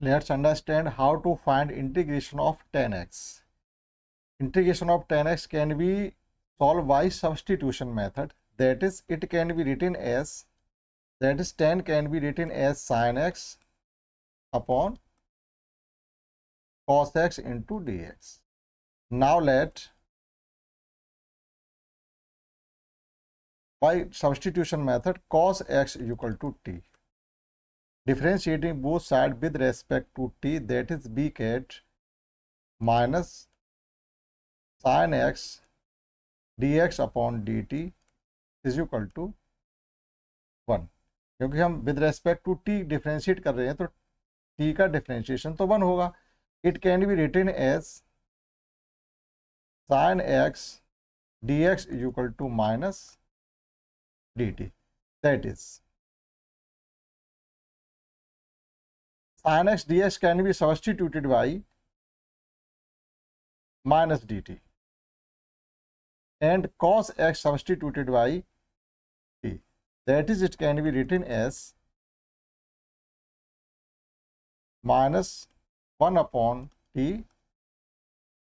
Let's understand how to find integration of tan x. Integration of tan x can be solved by substitution method. That is, it can be written as, that is, tan can be written as sin x upon cos x into dx. Now let, by substitution method, cos x equal to t. Differentiating both sides with respect to t, that is, we get minus sin x dx upon dt is equal to 1, क्योंकि हम with respect to T differentiate कर रहे हैं तो T का differentiation तो 1 होगा. It can be written as sine X D X is equal to minus D T. That is sine X D X can be substituted by minus D T and cos x substituted by t. That is, it can be written as minus 1 upon t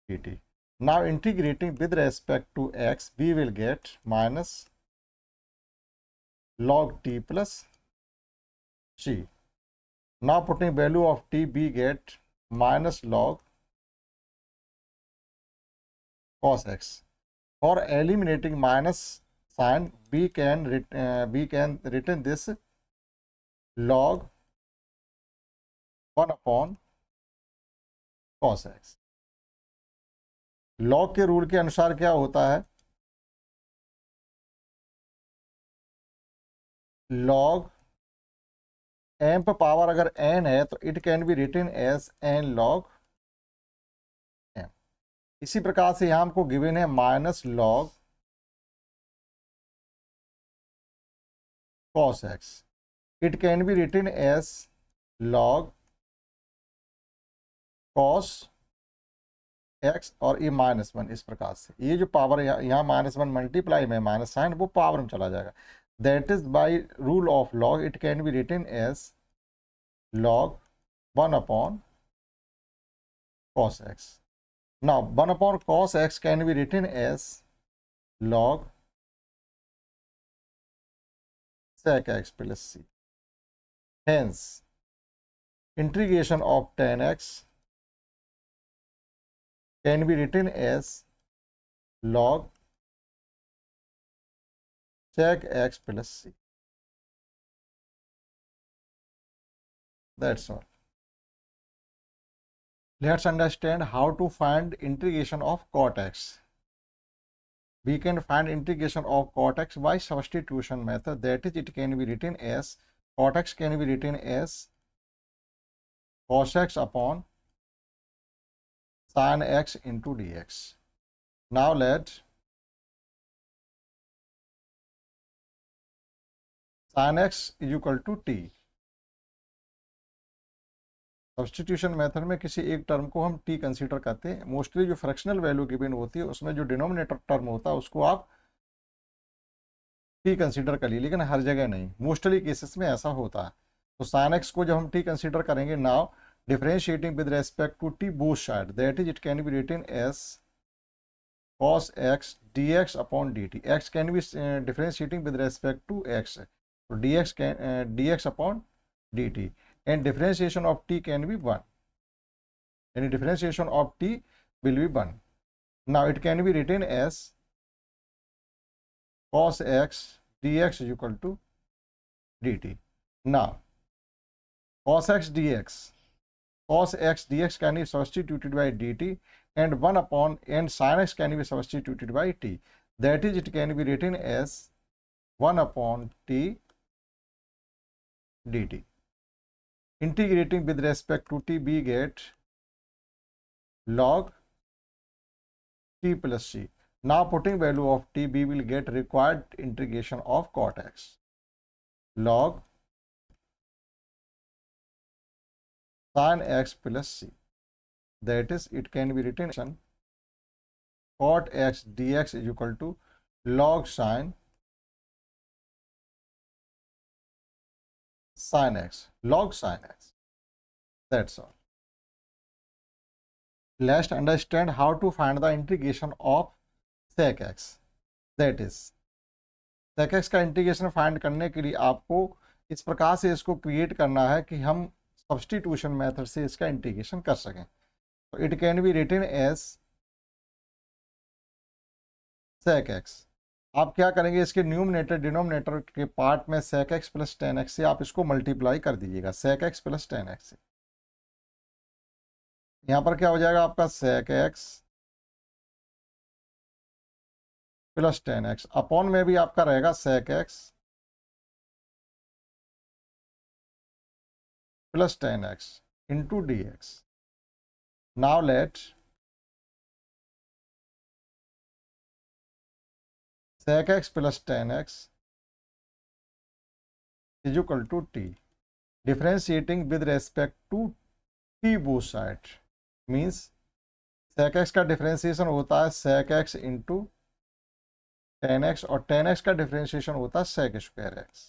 dt. Now integrating with respect to x, we will get minus log t plus c. Now putting value of t, we get minus log cos x. For eliminating minus sign, we can written this log 1 upon cos x. log के rule के अनुसार क्या होता है, log m पर power अगर n है तो it can be written as n log m. इसी प्रकार से यहां हमको गिवन है minus log cos x. It can be written as log cos x और ये -1. इस प्रकार से ये जो पावर यहाँ -1 मल्टीप्लाई में माइनस साइन, वो पावर में चला जाएगा. That is by rule of log, it can be written as log 1 upon cos x. Now 1 upon cos x can be written as log sec x plus c. Hence, integration of tan x can be written as log sec x plus c. That's all. Let's understand how to find integration of cot x. We can find integration of cot x by substitution method. That is, it can be written as, cot x can be written as cos x upon sin x into dx. Now let sin x is equal to t. Substitution method में किसी एक term को हम T consider करते हैं. Mostly जो fractional value given होती है उसमें जो डिनोमिनेटर टर्म होता है उसको आप टी कंसीडर कर लीजिए, लेकिन हर जगह नहीं, मोस्टली केसेस में ऐसा होता है. तो साइन एक्स को जब हम टी कंसीडर करेंगे, now differentiating with respect to T both side, that is it can be written as cos x dx upon dt. x can be differentiating with respect to x, so dx can dx upon dt, and differentiation of t can be 1, and differentiation of t will be 1. Now it can be written as cos x dx is equal to dt. Now cos x dx can be substituted by dt, and 1 upon and sin x can be substituted by t. That is, it can be written as 1 upon t dt. Integrating with respect to t, we get log t plus c. Now putting value of t, we will get required integration of cot x. Log sin x plus c. That is, it can be written cot x dx is equal to log sin x, log sin x. That's all. Let's understand how to find the integration of sec x. That is, sec x का integration find करने के लिए आपको इस प्रकार से इसको create करना है कि हम सब्स्टिट्यूशन मेथड से इसका इंटीग्रेशन कर सकें. तो it can be written as sec x. आप क्या करेंगे, इसके न्यूमरेटर डिनोमिनेटर के पार्ट में sec x plus tan X से आप इसको मल्टीप्लाई कर दीजिएगा, sec x plus tan X से. यहाँ पर क्या हो जाएगा आपका sec x plus tan X, upon में भी आपका रहेगा sec x plus tan X into D X. Now let sec x plus tan x is equal to t. Differentiating with respect to t both side means sec x का differentiation होता है sec x into tan x और tan x का differentiation होता है sec square x.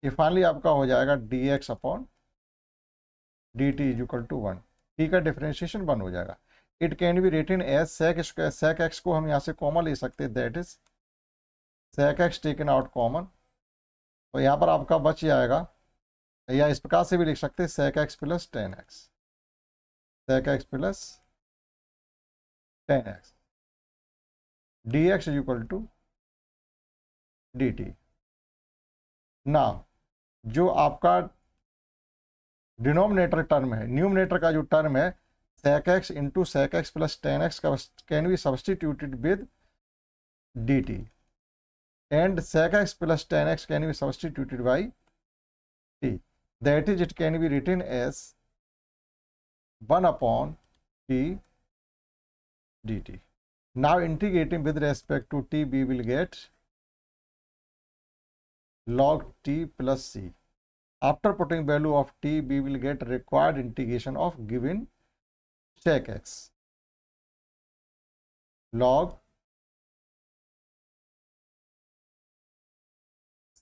ये finally आपका हो जाएगा dx upon dt is equal to 1. t का डिफ्रेंसिएशन 1 हो जाएगा. It can be written as sec square. sec x को हम यहाँ से कॉमन ले सकते हैं, that is sec x taken out common. तो यहाँ पर आपका बच जाएगा, या इस प्रकार से भी लिख सकते हैं sec x plus tan X, sec x plus tan X D X is equal to D T. ना जो आपका डिनोमिनेटर टर्म है, न्यूमिनेटर का जो टर्म है sec x into sec x plus tan X can be substituted with D T and sec x plus tan X can be substituted by t. That is it can be written as 1 upon t dt. Now integrating with respect to t, we will get log t plus c. After putting value of t, we will get required integration of given sec x. Log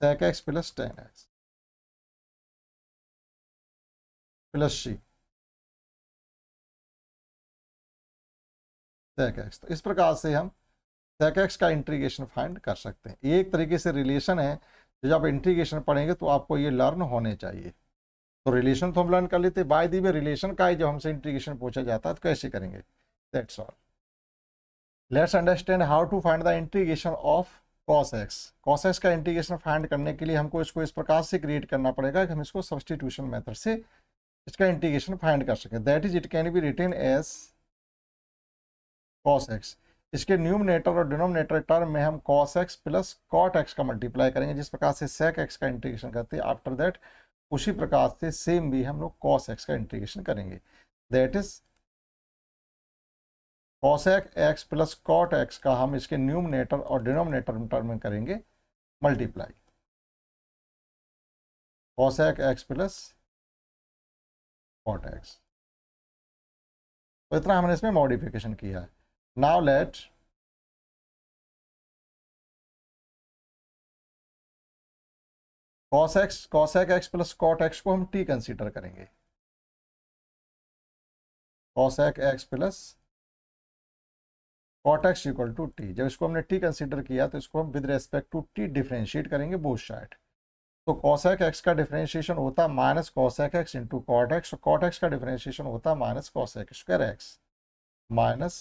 sec x plus tan x plus c sec x. तो इस प्रकार से हम sec x का integration find कर सकते हैं. ये एक तरीके से रिलेशन है, जब आप इंटीग्रेशन पढ़ेंगे तो आपको ये लर्न होने चाहिए. तो रिलेशन तो हम लर्न कर लेते हैं, बाय द वे रिलेशन का ही जब हमसे इंटीग्रेशन पूछा जाता है तो कैसे करेंगे. That's all. Let's understand how to find the integration of cos x. cos x का इंटीग्रेशन फाइंड करने के लिए हमको इसको इस प्रकार से क्रिएट करना पड़ेगा कि हम इसको सब्स्टिट्यूशन मेथड से इसका इंटीग्रेशन फाइंड कर सकें. That is it can be written as cos x. इसके न्यूमिनेटर और डिनोमिनेटर टर्म में हम cos x plus cot x का मल्टीप्लाई करेंगे, जिस प्रकार से sec x का इंटीग्रेशन करते हैं. आफ्टर दैट उसी प्रकार से सेम भी हम लोग cos x का इंटीग्रेशन करेंगे. That is cosec x plus cot x का हम इसके न्यूमिनेटर और डिनोमिनेटर टर्म में करेंगे multiply. cosec x plus cot x. तो इतना हमने इसमें मॉडिफिकेशन किया है. Now let cosec x plus cot x को हम t कंसीडर करेंगे. cosec x plus cot x equal to t. जब इसको हमने t कंसीडर किया तो इसको हम with respect to t differentiate करेंगे बोथ साइड. तो cosec x का डिफरेंशिएशन होता है minus cosec x into cot x, और cot x का डिफरेंशिएशन होता है minus cosec square x minus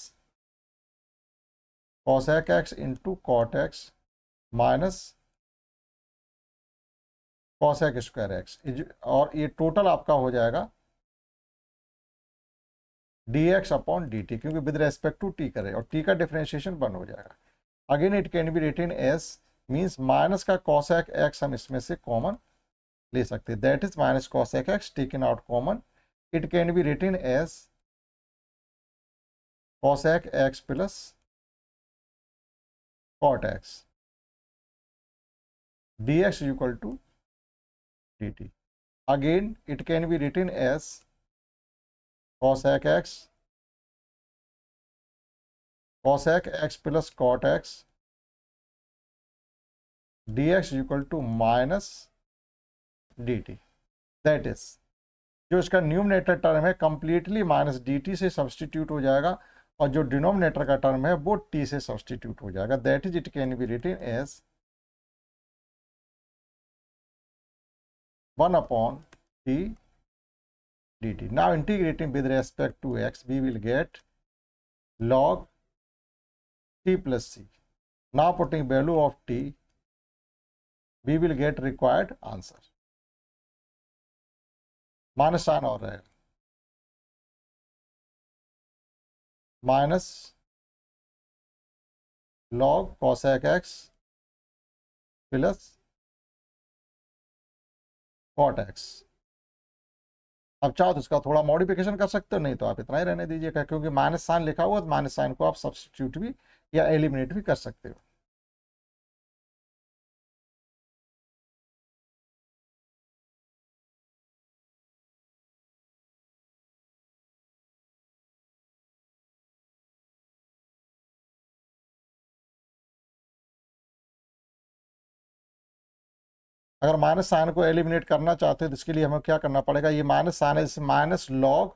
cosec x into cot x minus cosec square x, और ये टोटल आपका हो जाएगा dx अपॉन dt, क्योंकि विद रेस्पेक्ट टू t करे और t का डिफरेंशिएशन 1 हो जाएगा. Again it can be written as means minus का cosec x हम इसमें से कॉमन ले सकते हैं. That is minus cosec x taken out common. It can be written as cosec x plus cot x dx is equal to dt. Again it can be written as cosec x plus cot x dx is equal to minus D T, that is जो इसका numerator term है completely minus D T से substitute हो जाएगा और जो denominator का term है वो टी से सब्सटीट्यूट हो जाएगा, that is it can be written as 1 upon t dt. Now integrating with respect to x, we will get log t plus c. Now putting value of t, we will get required answer. Minus sign और रहेगा, minus log cosec x plus cot x. अब चाहो तो इसका थोड़ा modification कर सकते हो, नहीं तो आप इतना ही रहने दीजिएगा, क्योंकि माइनस साइन लिखा हुआ तो माइनस साइन को आप सब्स्टिट्यूट भी या एलिमिनेट भी कर सकते हो। अगर माइनस साइन को एलिमिनेट करना चाहते हो तो इसके लिए हमें क्या करना पड़ेगा, ये माइनस साइन है, जैसे माइनस लॉग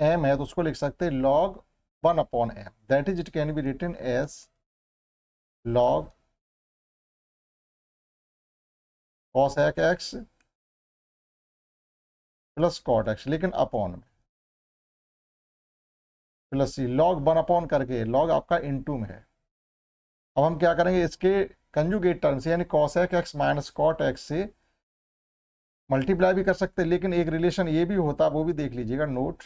एम है तो उसको लिख सकते हैं log 1 upon M, that is it can be written as log cosec x plus cot x, लेकिन अपॉन में प्लस सी, लॉग 1 अपॉन करके लॉग आपका इनटू में है। अब हम क्या करेंगे, इसके कंजुगेट टर्म से यानी cosec x minus cot x से मल्टीप्लाई भी कर सकते हैं, लेकिन एक रिलेशन ये भी होता है, वो भी देख लीजिएगा नोट।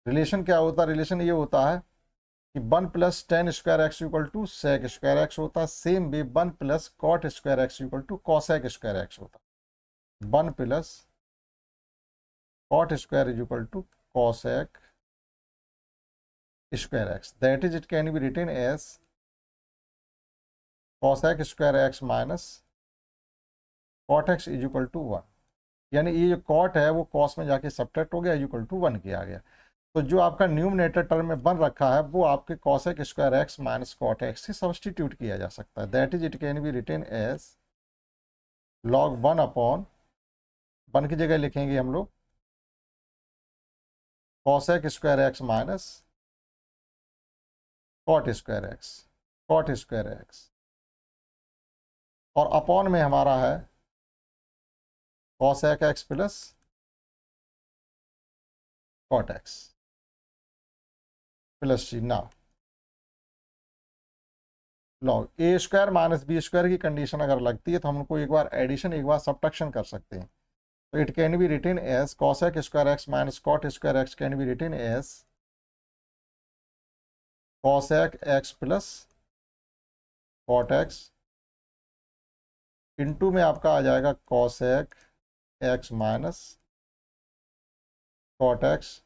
रिलेशन क्या होता है, रिलेशन ये होता है कि 1 plus tan square X equal to sec square X होता है, same way 1 plus cot square X equal to cosec square X होता है, 1 plus cot square is equal to cosec square X, that is it can be written as cosec square x minus cot X is equal to 1, यानी ये जो cot है वो cos में जाके subtract हो गया, इज इक्वल टू 1 किया गया। तो जो आपका न्यूमरेटर टर्म में बन रखा है वो आपके cosec square x minus cot x से सब्सटीट्यूट किया जा सकता है, that is it can be written as log 1 upon 1 की जगह लिखेंगे हम लोग cosec square x minus cot square x, और अपॉन में हमारा है cosec x plus cot x plus c. ना log a square minus b square की कंडीशन अगर लगती है तो हमको एक बार एडिशन एक बार सब्ट्रैक्शन कर सकते हैं, तो it can be written as cosec square x minus cot square x can be written as cosec x plus cot x into में आपका आ जाएगा cosec x minus cot x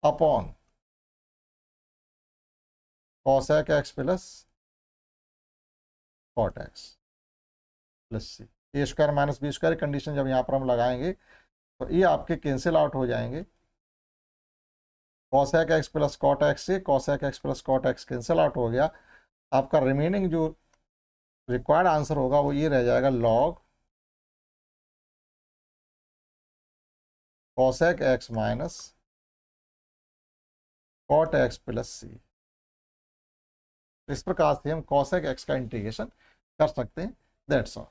upon cosec x plus cot x plus c. A square minus b square condition जब यहाँ पर हम लगाएंगे तो ये आपके कैंसिल आउट हो जाएंगे, cosec x plus cot x से cosec x plus cot x cancel out हो गया। आपका रिमेनिंग जो रिक्वायर्ड आंसर होगा वो ये रह जाएगा log cosec x minus cot x plus c. इस प्रकार से हम कॉसेक एक्स का इंटीग्रेशन कर सकते हैं, दैट्स ऑल।